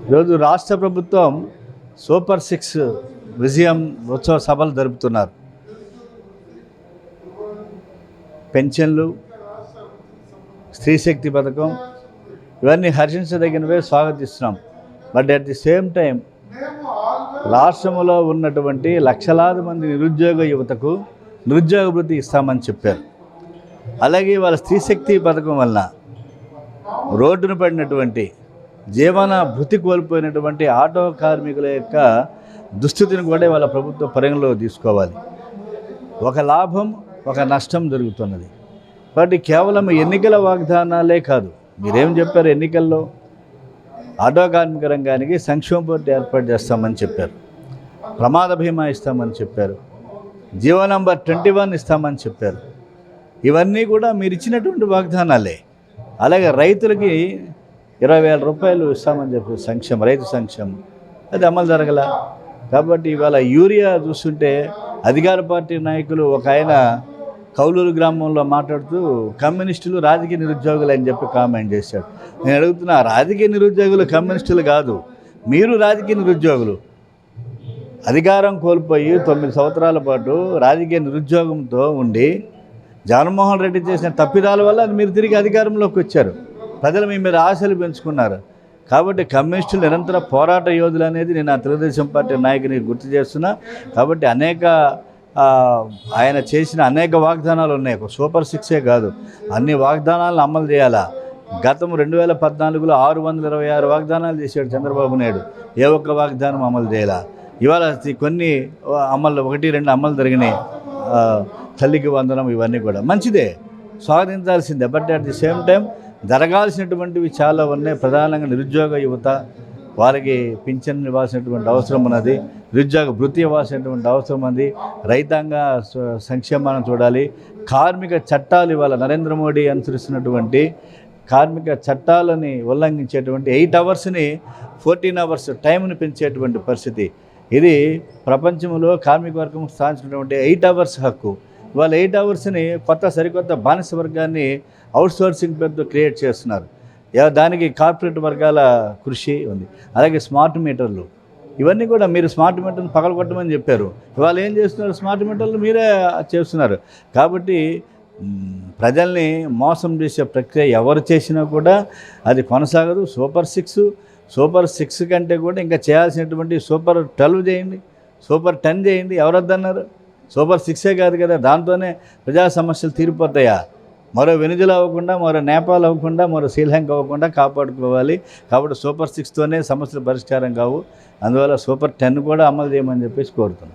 ఈరోజు రాష్ట్ర ప్రభుత్వం సూపర్ 6 విజయం ఉత్సవ సభలు జరుపుతున్నారు. పెన్షన్లు, స్త్రీశక్తి పథకం ఇవన్నీ హర్షించదగినవే, స్వాగతిస్తున్నాం. But at the same time రాష్ట్రంలో ఉన్నటువంటి లక్షలాది మంది నిరుద్యోగ యువతకు నిరుద్యోగ భృతి ఇస్తామని చెప్పారు. అలాగే వాళ్ళ స్త్రీశక్తి పథకం వలన రోడ్డున పడినటువంటి జీవన భృతి కోల్పోయినటువంటి ఆటో కార్మికుల యొక్క దుస్థితిని కూడా వాళ్ళ ప్రభుత్వ పరిగణలో తీసుకోవాలి. ఒక లాభం, ఒక నష్టం జరుగుతున్నది. కాబట్టి కేవలం ఎన్నికల వాగ్దానాలే కాదు. మీరేం చెప్పారు? ఎన్నికల్లో ఆటో కార్మిక రంగానికి సంక్షేమ బోర్డు ఏర్పాటు చేస్తామని చెప్పారు, ప్రమాద బీమా ఇస్తామని చెప్పారు, జీవో నంబర్ 21 ఇస్తామని చెప్పారు. ఇవన్నీ కూడా మీరు ఇచ్చినటువంటి వాగ్దానాలే. అలాగే రైతులకి 20,000 రూపాయలు ఇస్తామని చెప్పి రైతు సంక్షేమం అది అమలు జరగల. కాబట్టి ఇవాళ యూరియా చూస్తుంటే అధికార పార్టీ నాయకులు ఒక ఆయన కౌలూరు గ్రామంలో మాట్లాడుతూ కమ్యూనిస్టులు రాజకీయ నిరుద్యోగులు అని చెప్పి కామెంట్ చేశాడు. నేను అడుగుతున్నా, రాజకీయ నిరుద్యోగులు కమ్యూనిస్టులు కాదు, మీరు రాజకీయ నిరుద్యోగులు. అధికారం కోల్పోయి 9 సంవత్సరాల పాటు రాజకీయ నిరుద్యోగంతో ఉండి జగన్మోహన్ రెడ్డి చేసిన తప్పిదాల వల్ల మీరు తిరిగి అధికారంలోకి వచ్చారు. ప్రజలు మీ మీద ఆశలు పెంచుకున్నారు. కాబట్టి కమ్యూనిస్టులు నిరంతర పోరాట యోధులు అనేది నేను ఆ తెలుగుదేశం పార్టీ నాయకుని గుర్తు చేస్తున్నా. కాబట్టి ఆయన చేసిన అనేక వాగ్దానాలు ఉన్నాయి. ఒక సూపర్ 6 కాదు, అన్ని వాగ్దానాలను అమలు చేయాలా. గతం 2014లో 626 వాగ్దానాలు చేశాడు చంద్రబాబు నాయుడు. ఏ ఒక్క వాగ్దానం అమలు చేయాలా. ఇవాళ కొన్ని అమలు 1-2 అమలు జరిగినాయి. తల్లికి వందనం ఇవన్నీ కూడా మంచిదే, స్వాగతించాల్సిందే. But at the same time జరగాల్సినటువంటివి చాలా ఉన్నాయి. ప్రధానంగా నిరుద్యోగ యువత, వారికి పింఛన్ ఇవ్వాల్సినటువంటి అవసరం ఉన్నది, నిరుద్యోగ భృతి ఇవ్వాల్సినటువంటి అవసరం ఉంది, రైతాంగ సంక్షేమాన్ని చూడాలి. కార్మిక చట్టాలు ఇవాళ నరేంద్ర మోడీ అనుసరిస్తున్నటువంటి కార్మిక చట్టాలని ఉల్లంఘించేటువంటి 8 అవర్స్ని 14 అవర్స్ టైంని పెంచేటువంటి పరిస్థితి. ఇది ప్రపంచంలో కార్మిక వర్గం సాధించినటువంటి 8 అవర్స్ హక్కు. ఇవాళ 8 అవర్స్ని సరికొత్త బానిస వర్గాన్ని అవుట్సోర్సింగ్ పేరుతో క్రియేట్ చేస్తున్నారు. దానికి కార్పొరేట్ వర్గాల కృషి ఉంది. అలాగే స్మార్ట్ మీటర్లు, ఇవన్నీ కూడా మీరు స్మార్ట్ మీటర్ని పగలగొట్టమని చెప్పారు. ఇవాళ ఏం చేస్తున్నారు? స్మార్ట్ మీటర్లు మీరే చేస్తున్నారు. కాబట్టి ప్రజల్ని మోసం చేసే ప్రక్రియ ఎవరు చేసినా కూడా అది కొనసాగదు. సూపర్ 6 కంటే కూడా ఇంకా చేయాల్సినటువంటి సూపర్ 12 చేయండి, సూపర్ 10 చేయండి. ఎవరొద్దన్నారు? సూపర్ 6 కాదు కదా, దాంతోనే ప్రజా సమస్యలు తీరిపోతాయా? మరో వెనుజులా అవ్వకుండా, మరో నేపాల్ అవ్వకుండా, మరో శ్రీలంక అవ్వకుండా కాపాడుకోవాలి. కాబట్టి సూపర్ 6తోనే సమస్యలు పరిష్కారం కావు. అందువల్ల సూపర్ 10 కూడా అమలు చేయమని చెప్పేసి కోరుతున్నాను.